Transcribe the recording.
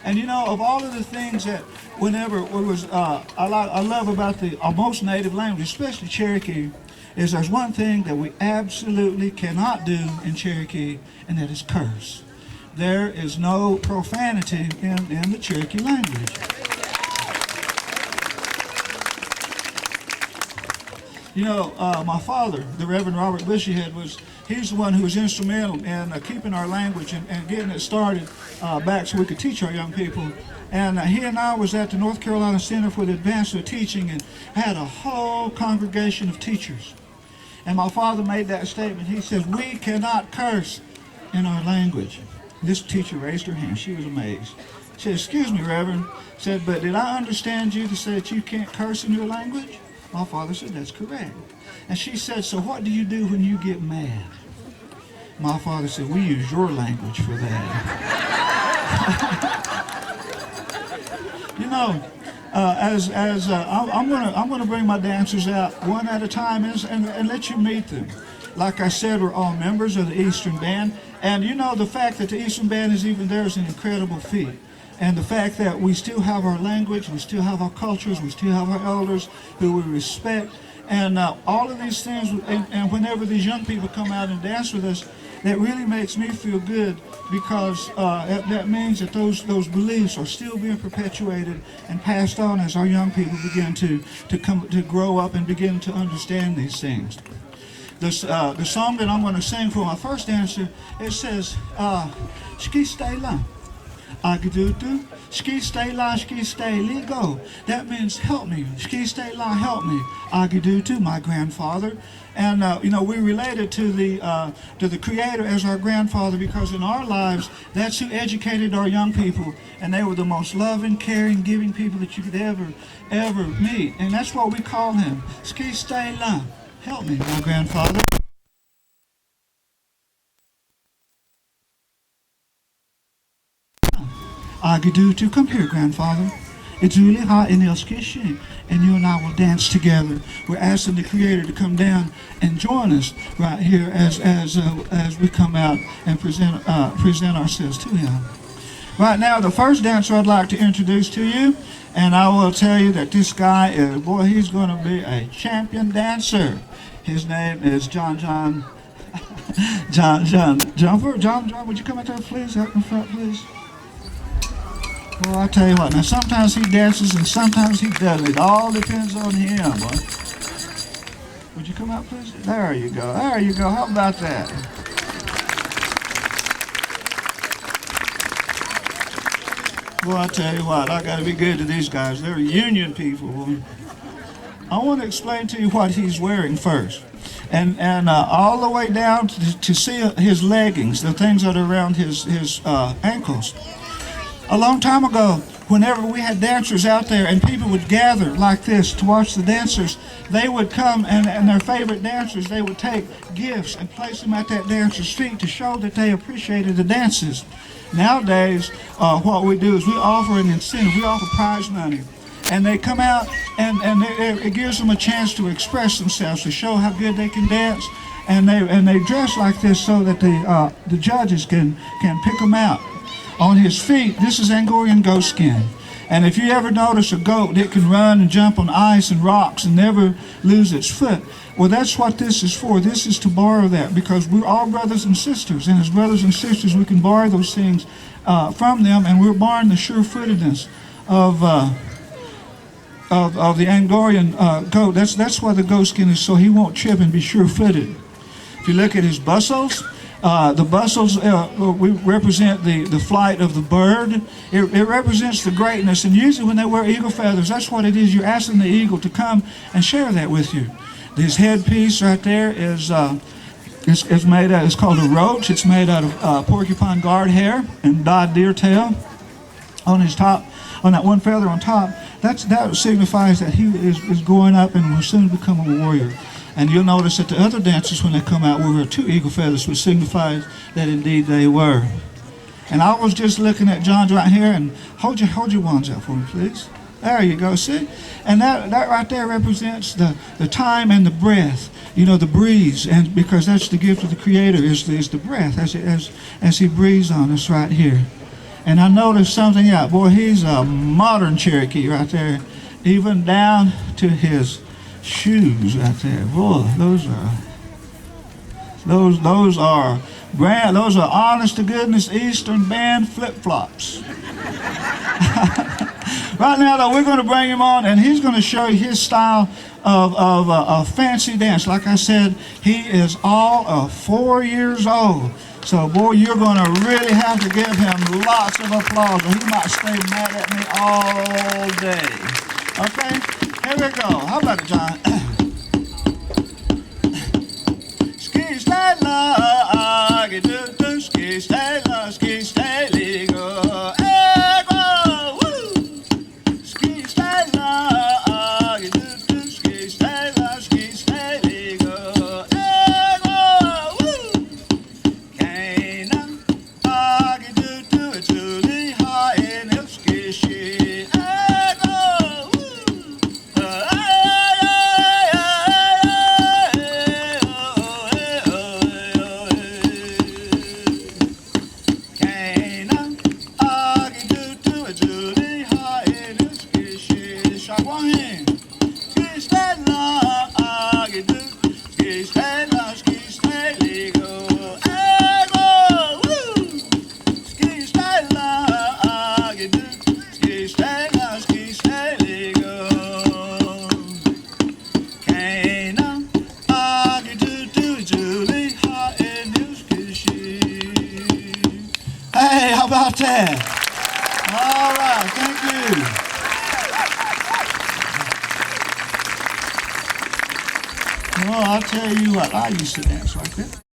And you know, of all of the things that whenever it was, I love about the most native language, especially Cherokee, is there's one thing that we absolutely cannot do in Cherokee, and that is curse. There is no profanity in the Cherokee language. You know, my father, the Reverend Robert Bushyhead, he's the one who was instrumental in keeping our language and getting it started back so we could teach our young people. And he and I was at the North Carolina Center for the Advancement of Teaching and had a whole congregation of teachers. And my father made that statement. He says, we cannot curse in our language. This teacher raised her hand. She was amazed. She said, excuse me, Reverend. Said, but did I understand you to say that you can't curse in your language? My father said, that's correct. And she said, so what do you do when you get mad? My father said, we use your language for that. You know, I'm gonna bring my dancers out one at a time and let you meet them. Like I said, we're all members of the Eastern Band, and you know the fact that the Eastern Band is even there is an incredible feat. And the fact that we still have our language, we still have our cultures, we still have our elders who we respect, and all of these things, and whenever these young people come out and dance with us, that really makes me feel good, because that means that those beliefs are still being perpetuated and passed on as our young people begin to grow up and begin to understand these things. The song that I'm going to sing for my first dancer, it says, Ski stay la, agidutu, ski stay la, ski stay li go. That means help me, ski stay la, help me, agidutu, my grandfather. And you know, we related to the Creator as our grandfather, because in our lives, that's who educated our young people, and they were the most loving, caring, giving people that you could ever meet. And that's what we call him, ski stay la. Help me, my grandfather. Agidutu, come here, grandfather. It's really hot in El Skishin, and you and I will dance together. We're asking the Creator to come down and join us right here as we come out and present ourselves to Him. Right now, the first dancer I'd like to introduce to you, and I will tell you that this guy is, boy, he's going to be a champion dancer. His name is John Jumper. John, would you come out there, please? Out in front, please. Well, I'll tell you what. Now, sometimes he dances and sometimes he doesn't. It all depends on him. Boy. Would you come out, please? There you go. There you go. How about that? Well, I tell you what, I got to be good to these guys. They're union people. I want to explain to you what he's wearing first. And all the way down to see his leggings, the things that are around his ankles. A long time ago, whenever we had dancers out there and people would gather like this to watch the dancers, they would come and their favorite dancers, they would take gifts and place them at that dancer's feet to show that they appreciated the dances. Nowadays, what we do is we offer an incentive, we offer prize money. And they come out and it gives them a chance to express themselves, to show how good they can dance. And they dress like this so that the judges can pick them out. On his feet, this is Angorian goat skin. And if you ever notice a goat, it can run and jump on ice and rocks and never lose its foot. Well, that's what this is for. This is to borrow that, because we're all brothers and sisters. And as brothers and sisters, we can borrow those things from them. And we're borrowing the sure-footedness of the Angorian goat. That's why the goat skin is, so he won't trip and be sure-footed. If you look at his bustles, the bustles we represent the flight of the bird. It represents the greatness, and usually when they wear eagle feathers, that's what it is. You're asking the eagle to come and share that with you. This headpiece right there is made out. It's called a roach. It's made out of porcupine guard hair and dyed deer tail. On his top, on that one feather on top, that signifies that he is growing up and will soon become a warrior. And you'll notice that the other dancers, when they come out, will wear 2 eagle feathers, which signifies that indeed they were. And I was just looking at John's right here, and hold your wands out for me, please. There you go, see? And that right there represents the time and the breath, you know, the breeze, and because that's the gift of the Creator is the breath as he breathes on us right here. And I noticed something out. Boy, he's a modern Cherokee right there, even down to his shoes right there. Boy, those are grand. Those are honest to goodness Eastern Band flip-flops. Right now, though, we're going to bring him on, and he's going to show you his style of fancy dance. Like I said, he is all of 4 years old. So, boy, you're going to really have to give him lots of applause, or he might stay mad at me all day. Okay? Here we go. How about it, John? Ski, stay, log, do, ski, stay, log, ski, stay, legal. Hey, how about that? All right, thank you. Well, I'll tell you what, I used to dance like that.